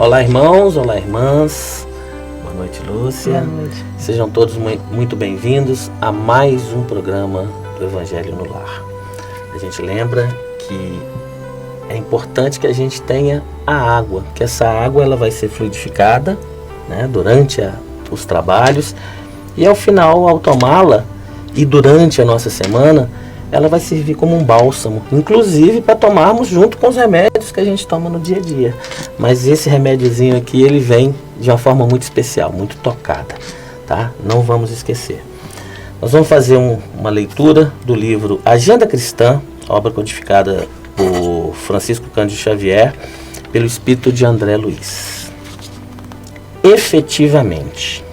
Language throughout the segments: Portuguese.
Olá, irmãos, olá, irmãs. Boa noite, Lúcia. Boa noite. Sejam todos muito bem-vindos a mais um programa do Evangelho no Lar. A gente lembra que é importante que a gente tenha a água, que essa água ela vai ser fluidificada, né, durante os trabalhos, e ao final, ao tomá-la, e durante a nossa semana, ela vai servir como um bálsamo, inclusive para tomarmos junto com os remédios que a gente toma no dia a dia. Mas esse remédiozinho aqui, ele vem de uma forma muito especial, muito tocada, tá? Não vamos esquecer. Nós vamos fazer uma leitura do livro Agenda Cristã, obra codificada por Francisco Cândido Xavier, pelo espírito de André Luiz. Efetivamente,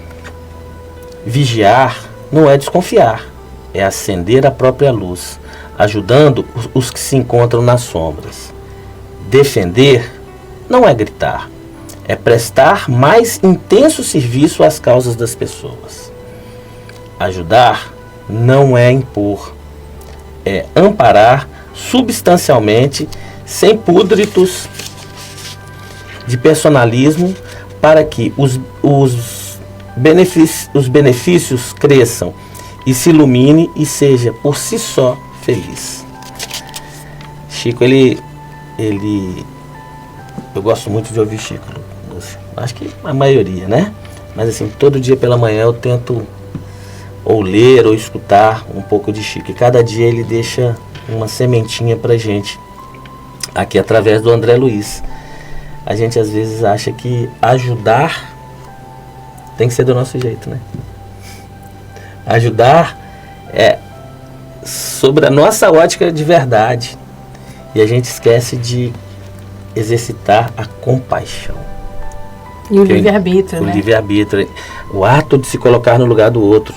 vigiar não é desconfiar, é acender a própria luz, ajudando os que se encontram nas sombras. Defender não é gritar, é prestar mais intenso serviço às causas das pessoas. Ajudar não é impor, é amparar substancialmente, sem púdritos de personalismo, para que os benefícios cresçam e se ilumine e seja por si só feliz. Chico, eu gosto muito de ouvir Chico, acho que a maioria, né? Mas assim, todo dia pela manhã eu tento ou ler ou escutar um pouco de Chico, e cada dia ele deixa uma sementinha pra gente, aqui através do André Luiz. A gente às vezes acha que ajudar tem que ser do nosso jeito, né? Ajudar é sobre a nossa ótica de verdade. E a gente esquece de exercitar a compaixão. E o livre-arbítrio, né? O livre-arbítrio, o ato de se colocar no lugar do outro.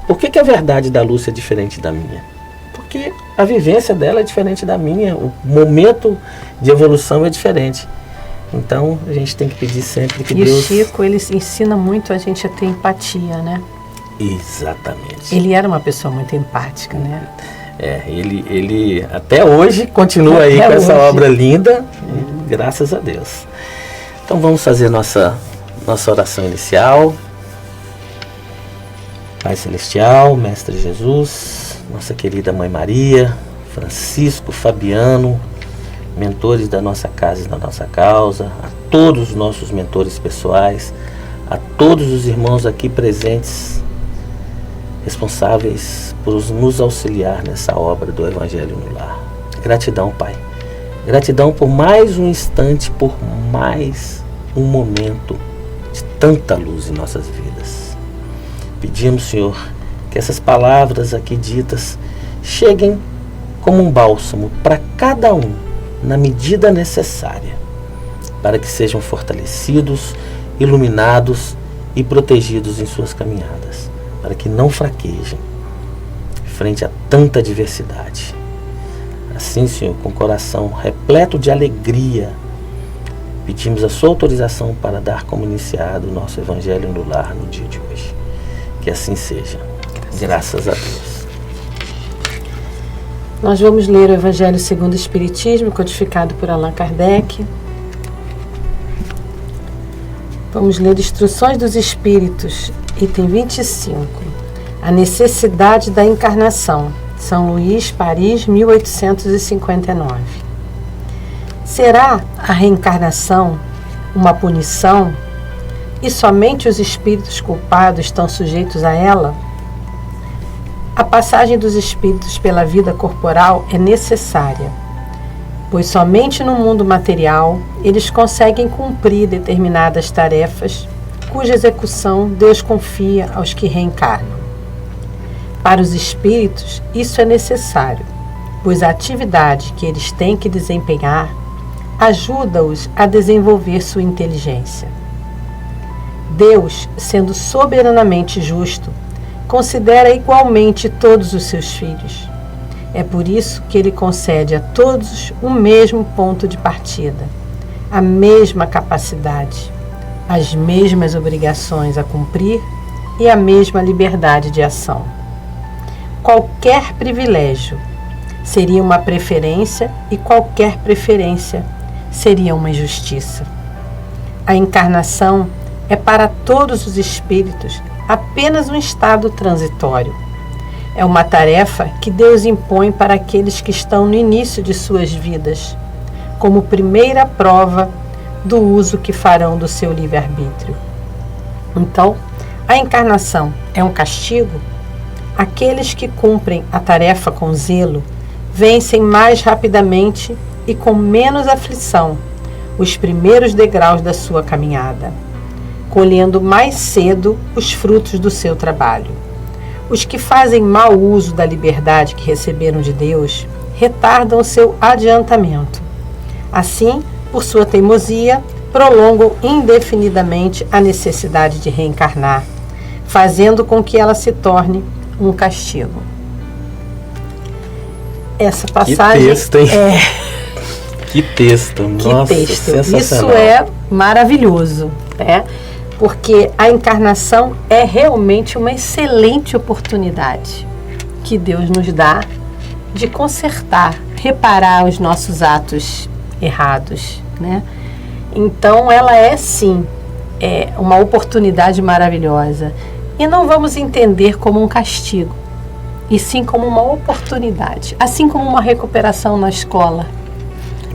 Por que a verdade da Lúcia é diferente da minha? Porque a vivência dela é diferente da minha, o momento de evolução é diferente. Então, a gente tem que pedir sempre que Deus... E o Chico, ele ensina muito a gente a ter empatia, né? Exatamente. Ele era uma pessoa muito empática, né? Ele até hoje continua aí com essa obra linda, graças a Deus. Então vamos fazer nossa oração inicial. Pai Celestial, Mestre Jesus, nossa querida Mãe Maria, Francisco, Fabiano, mentores da nossa casa e da nossa causa, a todos os nossos mentores pessoais, a todos os irmãos aqui presentes, responsáveis por nos auxiliar nessa obra do Evangelho no Lar. Gratidão, Pai. Gratidão por mais um instante, por mais um momento de tanta luz em nossas vidas. Pedimos, Senhor, que essas palavras aqui ditas cheguem como um bálsamo para cada um, na medida necessária, para que sejam fortalecidos, iluminados e protegidos em suas caminhadas, para que não fraquejem frente a tanta adversidade. Assim, Senhor, com o coração repleto de alegria, pedimos a sua autorização para dar como iniciado o nosso Evangelho no Lar no dia de hoje. Que assim seja. Graças a Deus. Nós vamos ler o Evangelho segundo o Espiritismo, codificado por Allan Kardec. Vamos ler Instruções dos Espíritos, item 25. A necessidade da encarnação. São Luís, Paris, 1859. Será a reencarnação uma punição e somente os espíritos culpados estão sujeitos a ela? A passagem dos espíritos pela vida corporal é necessária, pois somente no mundo material eles conseguem cumprir determinadas tarefas, cuja execução Deus confia aos que reencarnam. Para os espíritos, isso é necessário, pois a atividade que eles têm que desempenhar ajuda-os a desenvolver sua inteligência. Deus, sendo soberanamente justo, considera igualmente todos os seus filhos. É por isso que ele concede a todos o mesmo ponto de partida, a mesma capacidade, as mesmas obrigações a cumprir e a mesma liberdade de ação. Qualquer privilégio seria uma preferência e qualquer preferência seria uma injustiça. A encarnação é para todos os espíritos apenas um estado transitório. É uma tarefa que Deus impõe para aqueles que estão no início de suas vidas, como primeira prova do uso que farão do seu livre-arbítrio. Então, a encarnação é um castigo? Aqueles que cumprem a tarefa com zelo vencem mais rapidamente e com menos aflição os primeiros degraus da sua caminhada, colhendo mais cedo os frutos do seu trabalho. Os que fazem mau uso da liberdade que receberam de Deus retardam o seu adiantamento. Assim, por sua teimosia, prolongam indefinidamente a necessidade de reencarnar, fazendo com que ela se torne um castigo. Essa passagem que texto, hein? Que texto, nossa, texto. Sensacional. Isso é maravilhoso, né? Porque a encarnação é realmente uma excelente oportunidade que Deus nos dá de consertar, reparar os nossos atos errados, né? Então ela é sim uma oportunidade maravilhosa e não vamos entender como um castigo, e sim como uma oportunidade, assim como uma recuperação na escola.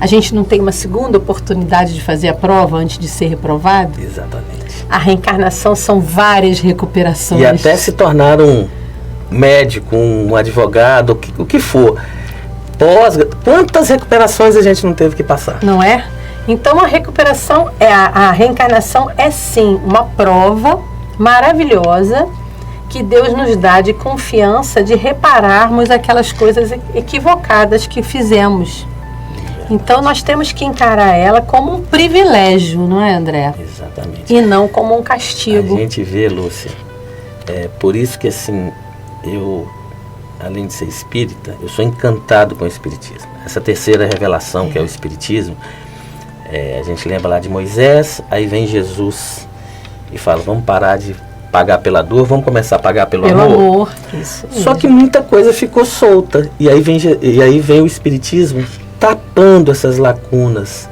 A gente não tem uma segunda oportunidade de fazer a prova antes de ser reprovado? Exatamente. A reencarnação são várias recuperações. E até se tornar um médico, um advogado, o que for. Quantas recuperações a gente não teve que passar? Não é? Então a recuperação, a reencarnação é sim uma prova maravilhosa que Deus nos dá de confiança de repararmos aquelas coisas equivocadas que fizemos. Então nós temos que encarar ela como um privilégio, não é, André? Exatamente. E não como um castigo. A gente vê, Lúcia, por isso que assim, eu, além de ser espírita, eu sou encantado com o espiritismo. Essa terceira revelação, que é o espiritismo, a gente lembra lá de Moisés, aí vem Jesus e fala, vamos parar de pagar pela dor, vamos começar a pagar pelo amor. Isso Só mesmo. que muita coisa ficou solta, e aí vem o espiritismo tapando essas lacunas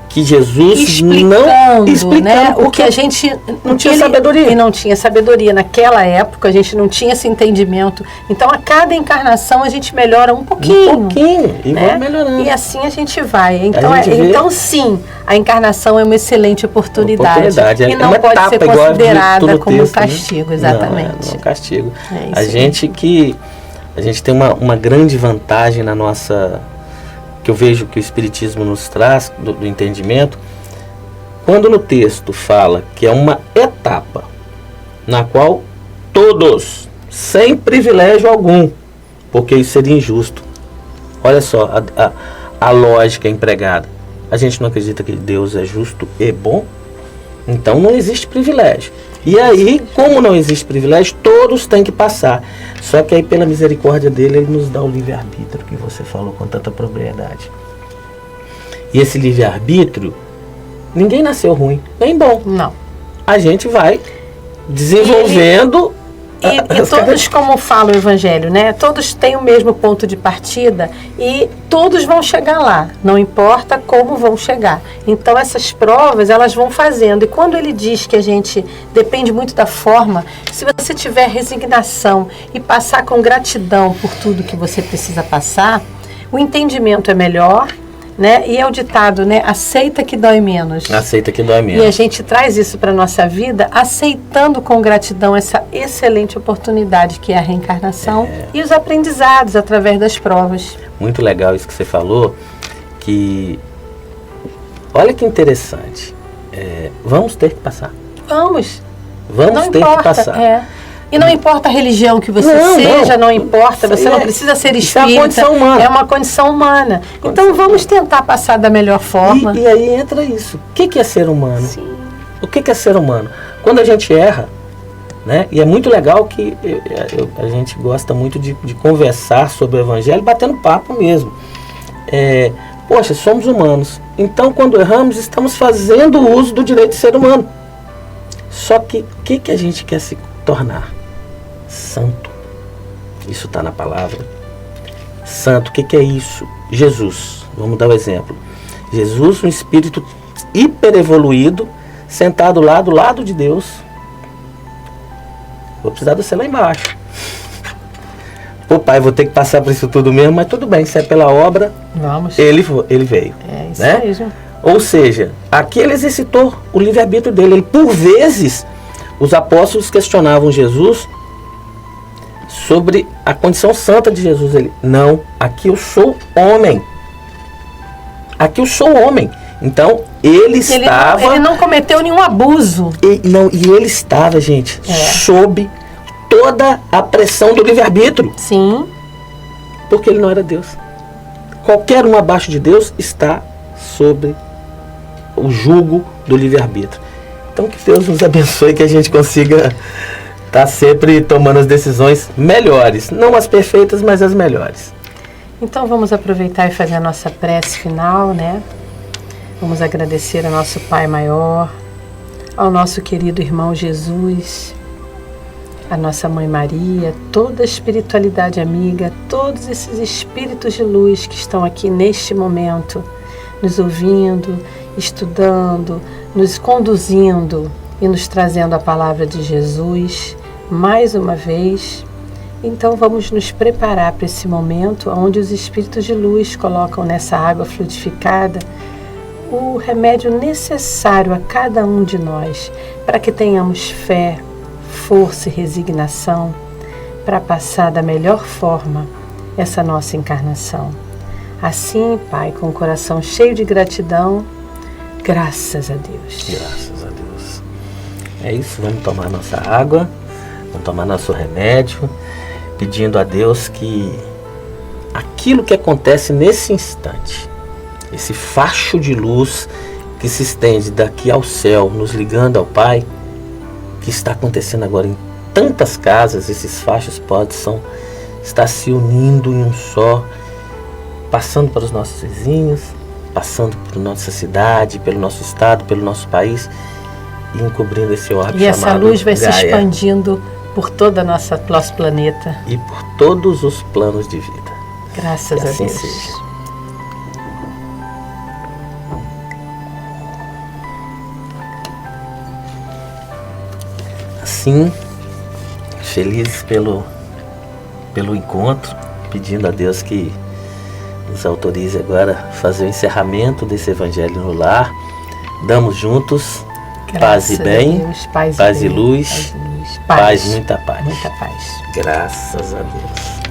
que Jesus explicando, né, o que a gente não tinha sabedoria. E não tinha sabedoria naquela época, a gente não tinha esse entendimento. Então a cada encarnação a gente melhora um pouquinho, e né? vai melhorando. E assim a gente vai. Então, gente sim, a encarnação é uma excelente oportunidade. E não pode etapa, ser considerada como um castigo, né? exatamente. Não é um castigo. É isso A gente tem uma grande vantagem na nossa, que eu vejo que o Espiritismo nos traz, do entendimento, quando no texto fala que é uma etapa na qual todos, sem privilégio algum, porque isso seria injusto. Olha só a lógica empregada. A gente não acredita que Deus é justo e bom? Então não existe privilégio. E aí, como não existe privilégio, todos têm que passar. Só que aí, pela misericórdia dele, ele nos dá o livre-arbítrio, que você falou com tanta propriedade. E esse livre-arbítrio, ninguém nasceu ruim, nem bom. Não. A gente vai desenvolvendo... E todos, como fala o Evangelho, né? Todos têm o mesmo ponto de partida e todos vão chegar lá, não importa como vão chegar. Então essas provas, elas vão fazendo. E quando ele diz que a gente depende muito da forma, se você tiver resignação e passar com gratidão por tudo que você precisa passar, o entendimento é melhor, né? E é o ditado, né? Aceita que dói menos. Aceita que dói menos. E a gente traz isso para a nossa vida, aceitando com gratidão essa excelente oportunidade que é a reencarnação e os aprendizados através das provas. Muito legal isso que você falou, que olha que interessante. Vamos ter que passar. Vamos Vamos ter que passar. E não importa a religião que você seja, não importa, você não precisa ser espírita. É uma condição humana. É uma condição humana. Então vamos tentar passar da melhor forma. E aí entra isso. O que é ser humano? Sim. O que é ser humano? Quando a gente erra, né? E é muito legal que a gente gosta muito de conversar sobre o Evangelho, batendo papo mesmo. Poxa, somos humanos. Então, quando erramos, estamos fazendo uso do direito de ser humano. Só que o que a gente quer se tornar? Santo. Isso está na palavra. Santo, o que é isso? Jesus. Vamos dar um exemplo. Jesus, um espírito hiper evoluído, sentado lá do lado de Deus. Vou precisar de você lá embaixo. Pô, pai, vou ter que passar por isso tudo mesmo, mas tudo bem, se é pela obra, Vamos. ele veio. É isso né? mesmo. Ou seja, aqui ele exercitou o livre-arbítrio dele. Ele, por vezes, os apóstolos questionavam Jesus sobre a condição santa de Jesus. Ele, não, aqui eu sou homem. Aqui eu sou homem. Então, ele estava... Ele não cometeu nenhum abuso. E ele estava, gente, sob toda a pressão do livre-arbítrio. Sim. Porque ele não era Deus. Qualquer um abaixo de Deus está sobre o jugo do livre-arbítrio. Então, que Deus nos abençoe, que a gente consiga estar sempre tomando as decisões melhores. Não as perfeitas, mas as melhores. Então, vamos aproveitar e fazer a nossa prece final, né? Vamos agradecer ao nosso Pai Maior, ao nosso querido irmão Jesus, a nossa Mãe Maria, toda a espiritualidade amiga, todos esses espíritos de luz que estão aqui neste momento, nos ouvindo, estudando, nos conduzindo e nos trazendo a palavra de Jesus mais uma vez. Então vamos nos preparar para esse momento onde os espíritos de luz colocam nessa água fluidificada o remédio necessário a cada um de nós, para que tenhamos fé, força e resignação para passar da melhor forma essa nossa encarnação. Assim, Pai, com o coração cheio de gratidão, graças a Deus. Graças a Deus. É isso, vamos tomar nossa água, vamos tomar nosso remédio, pedindo a Deus que aquilo que acontece nesse instante, esse facho de luz que se estende daqui ao céu, nos ligando ao Pai, que está acontecendo agora em tantas casas, esses fachos possam estar se unindo em um só, passando para os nossos vizinhos, passando por nossa cidade, pelo nosso estado, pelo nosso país, e encobrindo esse orbe chamado E essa luz vai Gaia, se expandindo por todo nosso planeta. e por todos os planos de vida. Graças Que a assim Deus. seja. Assim, felizes pelo encontro, pedindo a Deus que nos autorize agora a fazer o encerramento desse Evangelho no Lar. Damos juntos paz e Graças a bem, Deus, paz e bem, luz, paz e luz, paz, muita paz. muita paz. Graças a Deus.